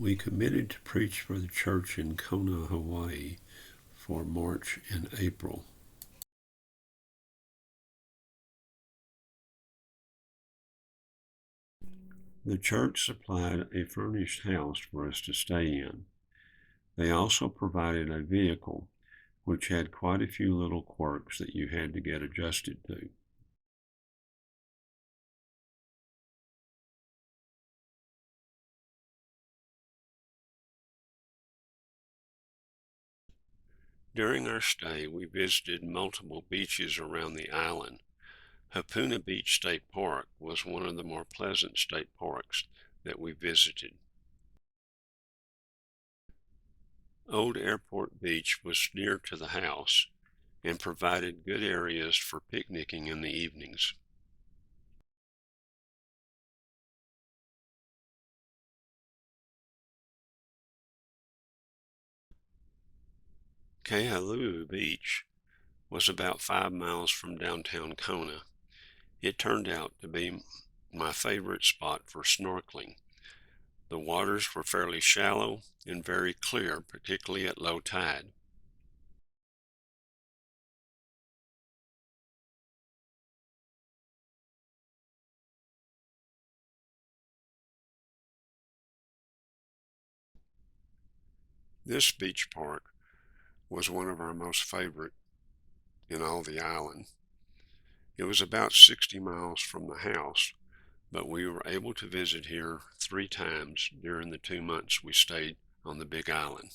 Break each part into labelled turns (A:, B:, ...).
A: We committed to preach for the church in KONA, Hawaii for March and April. The church supplied a furnished house for us to stay in. They also provided a vehicle, which had quite a few little quirks that you had to get adjusted to. During our stay, we visited multiple beaches around the island. Hapuna Beach State Park was one of the more pleasant state parks that we visited. Old Airport Beach was near to the house and provided good areas for picnicking in the evenings. Kealuu Beach was about 5 miles from downtown Kona. It turned out to be my favorite spot for snorkeling. The waters were fairly shallow and very clear, particularly at low tide. This beach park was one of our most favorite in all the island. It was about 60 miles from the house, but we were able to visit here 3 times during the 2 months we stayed on the Big Island.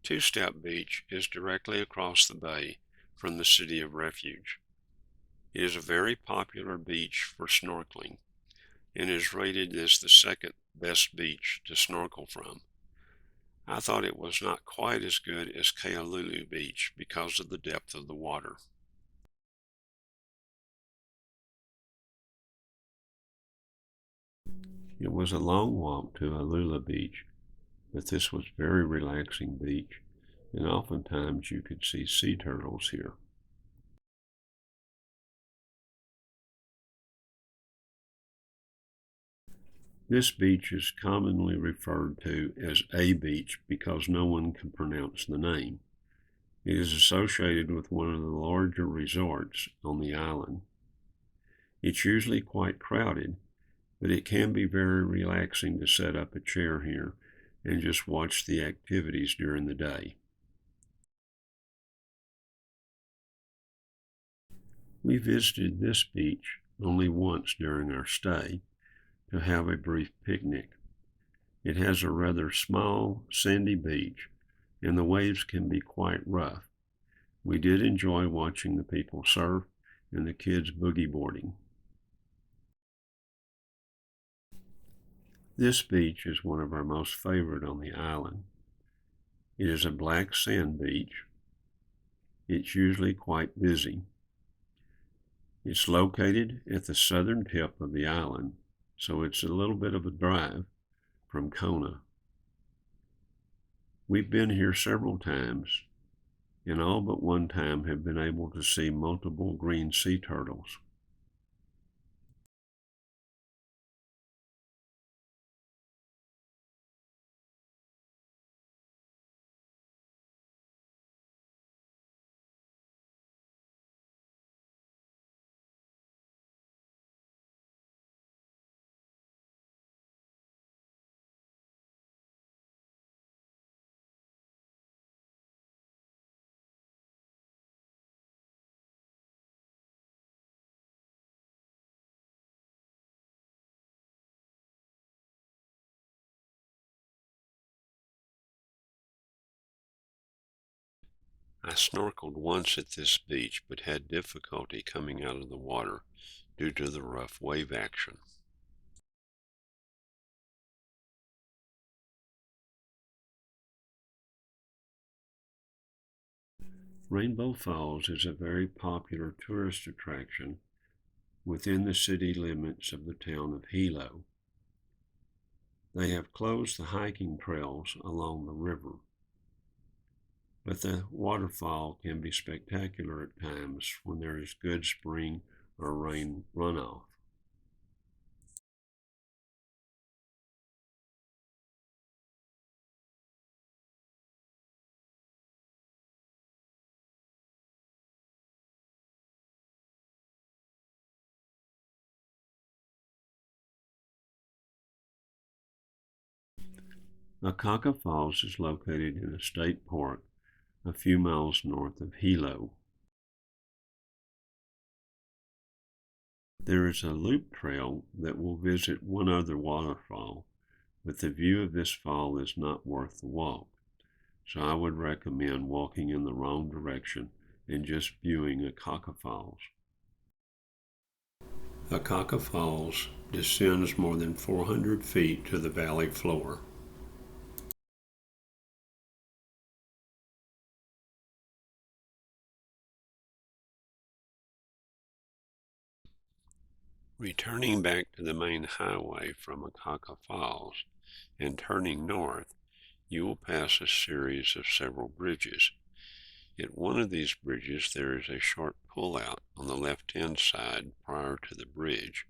A: Two-Step Beach is directly across the bay from the City of Refuge. It is a very popular beach for snorkeling and is rated as the second best beach to snorkel from. I thought it was not quite as good as Kealulu Beach because of the depth of the water. It was a long walk to Alula Beach, but this was a very relaxing beach, and oftentimes you could see sea turtles here. This beach is commonly referred to as A Beach because no one can pronounce the name. It is associated with one of the larger resorts on the island. It's usually quite crowded, but it can be very relaxing to set up a chair here and just watch the activities during the day. We visited this beach only once during our stay to have a brief picnic. It has a rather small, sandy beach, and the waves can be quite rough. We did enjoy watching the people surf and the kids boogie boarding. This beach is one of our most favorite on the island. It is a black sand beach. It's usually quite busy. It's located at the southern tip of the island, so it's a little bit of a drive from Kona. We've been here several times, and all but one time have been able to see multiple green sea turtles. I snorkeled once at this beach, but had difficulty coming out of the water due to the rough wave action. Rainbow Falls is a very popular tourist attraction within the city limits of the town of Hilo. They have closed the hiking trails along the river, but the waterfall can be spectacular at times when there is good spring or rain runoff. Akaka Falls is located in a state park a few miles north of Hilo. There is a loop trail that will visit one other waterfall, but the view of this fall is not worth the walk, so I would recommend walking in the wrong direction and just viewing Akaka Falls. Akaka Falls descends more than 400 feet to the valley floor. Returning back to the main highway from Akaka Falls and turning north, you will pass a series of several bridges. At one of these bridges there is a short pullout on the left-hand side prior to the bridge.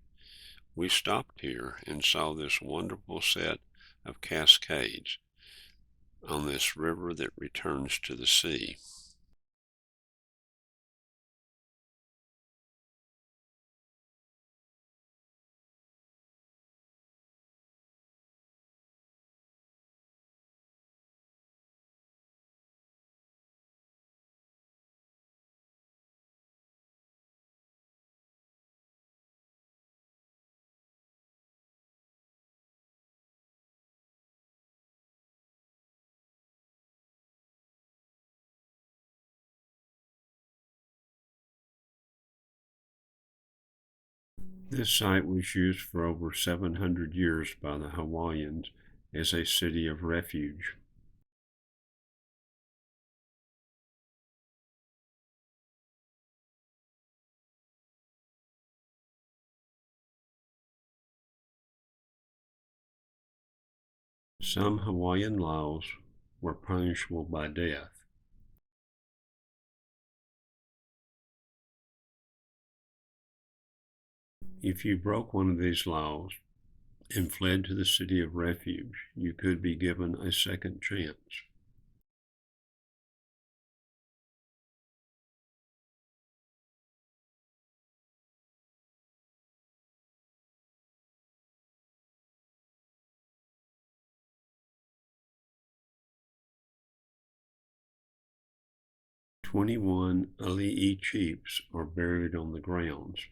A: We stopped here and saw this wonderful set of cascades on this river that returns to the sea. This site was used for over 700 years by the Hawaiians as a city of refuge. Some Hawaiian laws were punishable by death. If you broke one of these laws and fled to the city of refuge, you could be given a second chance. "21 Ali'i chiefs are buried on the grounds.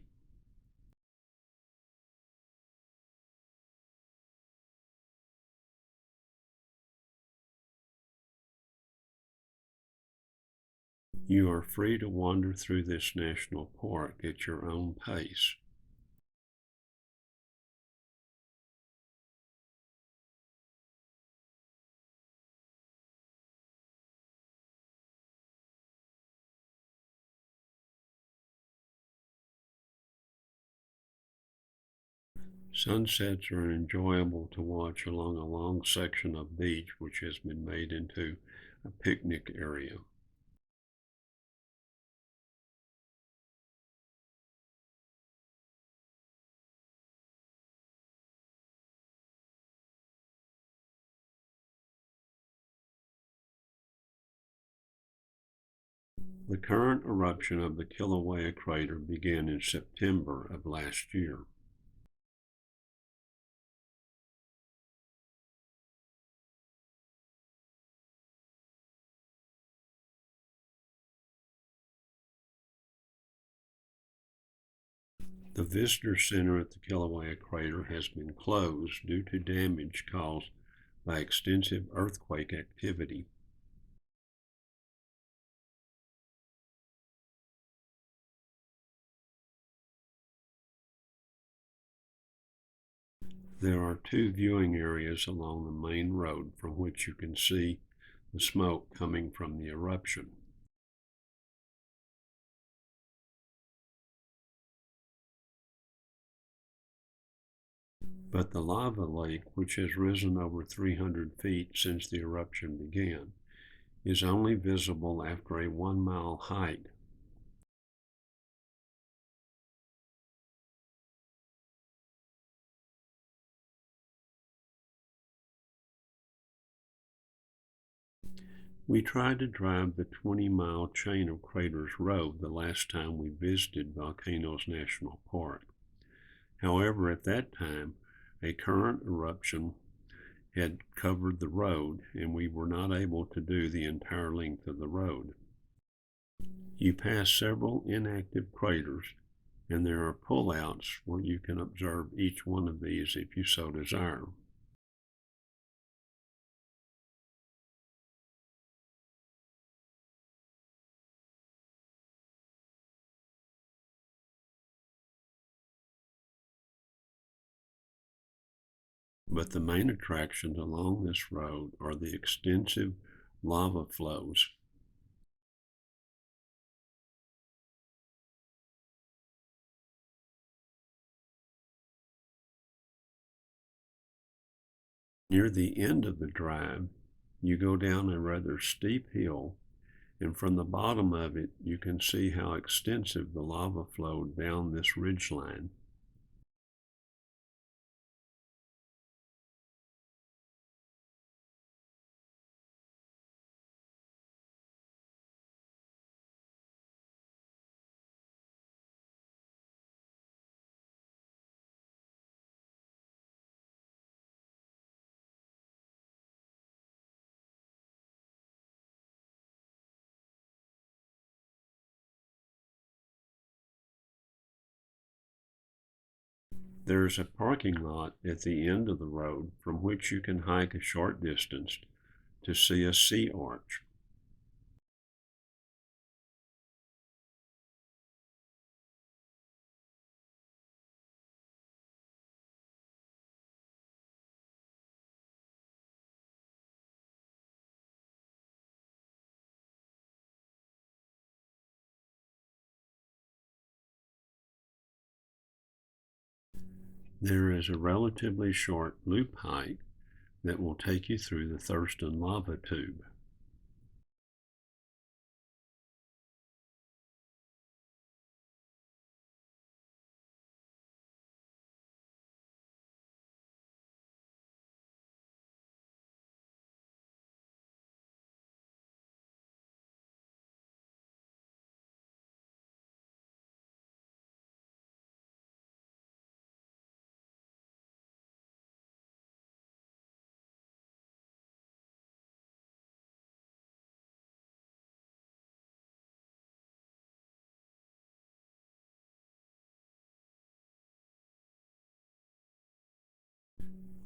A: You are free to wander through this national park at your own pace. Sunsets are enjoyable to watch along a long section of beach which has been made into a picnic area. The current eruption of the Kilauea crater began in September of last year. The visitor center at the Kilauea crater has been closed due to damage caused by extensive earthquake activity. There are two viewing areas along the main road from which you can see the smoke coming from the eruption. But the lava lake, which has risen over 300 feet since the eruption began, is only visible after a 1-mile hike. We tried to drive the 20-mile chain of craters road the last time we visited Volcanoes National Park. However, at that time, a current eruption had covered the road, and we were not able to do the entire length of the road. You pass several inactive craters, and there are pullouts where you can observe each one of these if you so desire. But the main attractions along this road are the extensive lava flows. Near the end of the drive, you go down a rather steep hill, and from the bottom of it, you can see how extensive the lava flowed down this ridgeline. There is a parking lot at the end of the road from which you can hike a short distance to see a sea arch. There is a relatively short loop hike that will take you through the Thurston lava tube.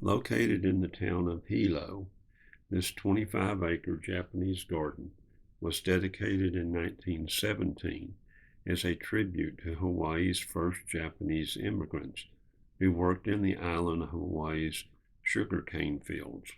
A: Located in the town of Hilo, this 25-acre Japanese garden was dedicated in 1917 as a tribute to Hawaii's first Japanese immigrants who worked in the island of Hawaii's sugarcane fields.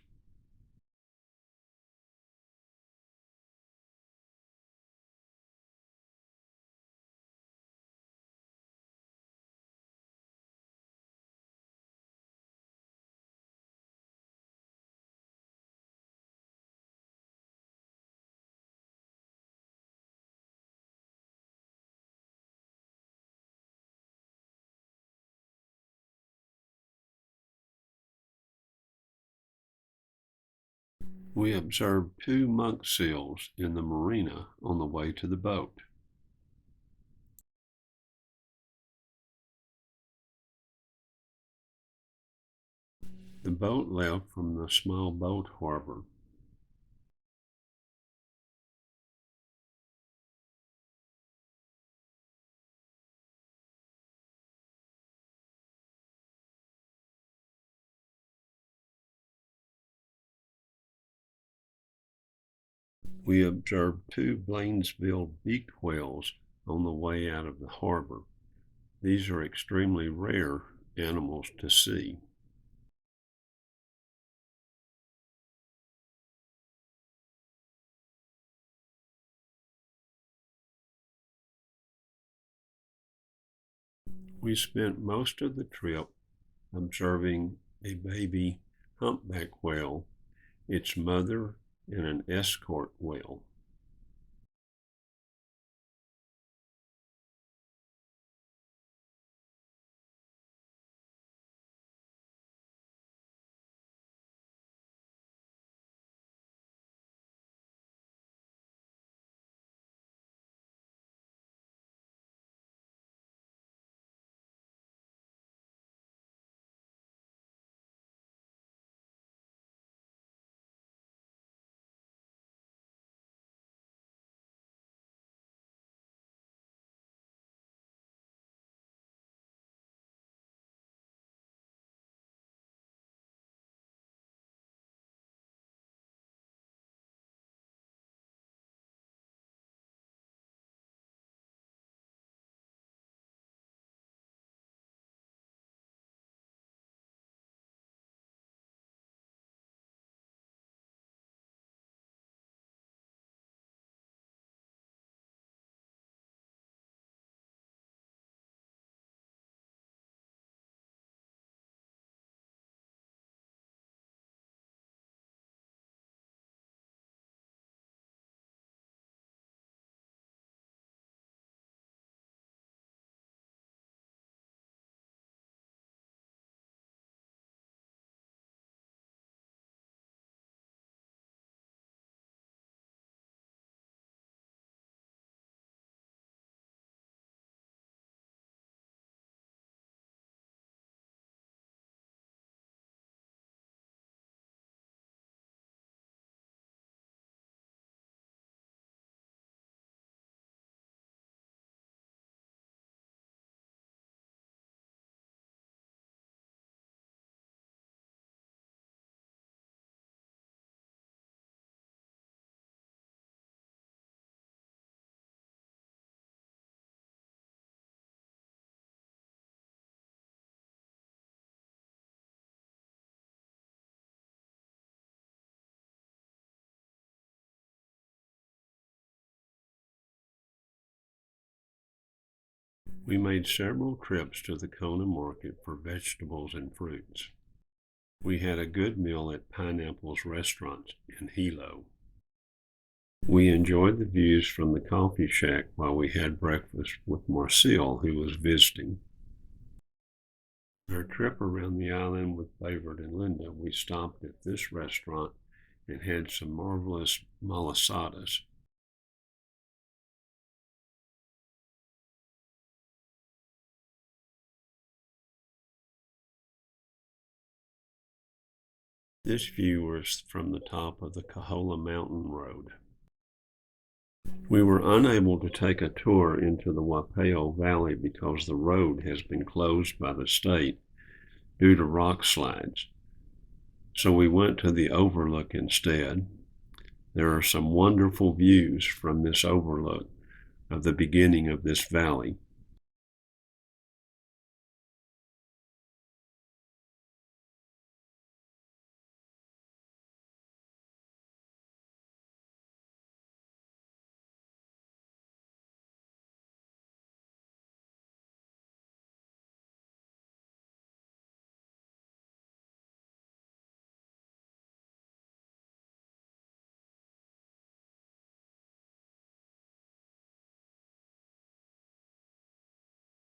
A: We observed 2 monk seals in the marina on the way to the boat. The boat left from the small boat harbor. We observed 2 Blainesville beaked whales on the way out of the harbor. These are extremely rare animals to see. We spent most of the trip observing a baby humpback whale, its mother, and an escort whale. We made several trips to the KONA market for vegetables and fruits. We had a good meal at Pineapple's restaurant in Hilo. We enjoyed the views from the coffee shack while we had breakfast with Marcel, who was visiting. Our trip around the island with Bayard and Linda, we stopped at this restaurant and had some marvelous malasadas. This view was from the top of the Cahola Mountain Road. We were unable to take a tour into the Waipeo Valley because the road has been closed by the state due to rock slides. So we went to the overlook instead. There are some wonderful views from this overlook of the beginning of this valley.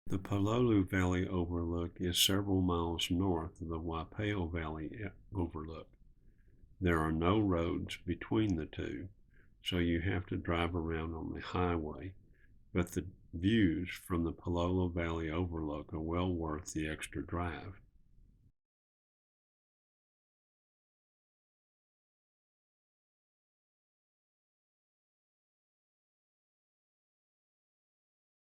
A: The Pololu Valley overlook is several miles north of the Waipeo Valley overlook. There are no roads between the two, so you have to drive around on the highway, but the views from the Pololu Valley overlook are well worth the extra drive.